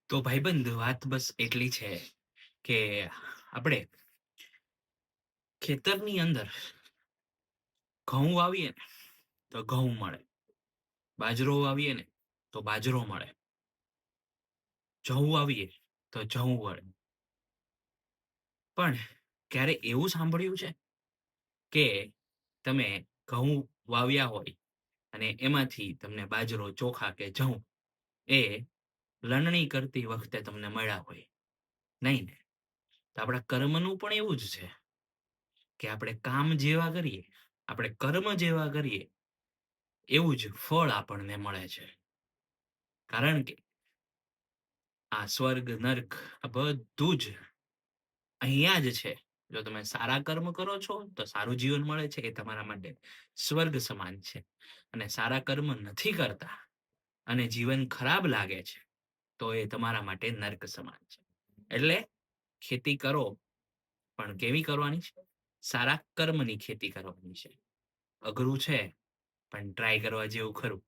તો ભાઈબંધ વાત બસ એટલી છે કે આપણે ખેતરની અંદર ઘઉં વાવીએ ને તો ઘઉં મળે, બાજરો વાવીએ ને તો બાજરો મળે, જવું વાવીએ તો જવું મળે. પણ ક્યારે એવું સાંભળ્યું છે કે તમે ઘઉં વાવ્યા હોય અને એમાંથી તમને બાજરો, ચોખા કે જવ એ લણણી કરતી વખતે તમને મળ્યા હોય? નહીં ને? તો આપણા કર્મનું પણ એવું જ છે કે આપણે કામ જેવા કરીએ, આપણે કર્મ જેવા કરીએ એવું જ ફળ આપણને મળે છે. કારણ કે આ સ્વર્ગ નર્ક આ બધું જ અહીંયા જ છે. જો તમે સારા કર્મ કરો છો તો સારું જીવન મળે છે, એ તમારા માટે સ્વર્ગ સમાન છે. અને સારા કર્મ નથી કરતા અને જીવન ખરાબ લાગે છે તો એ તમારા માટે નર્ક સમાન છે. એટલે ખેતી કરો, પણ કેવી કરવાની છે? સારા કર્મની ખેતી કરવાની છે. અઘરું છે, પણ ટ્રાય કરવા જેવું ખરું.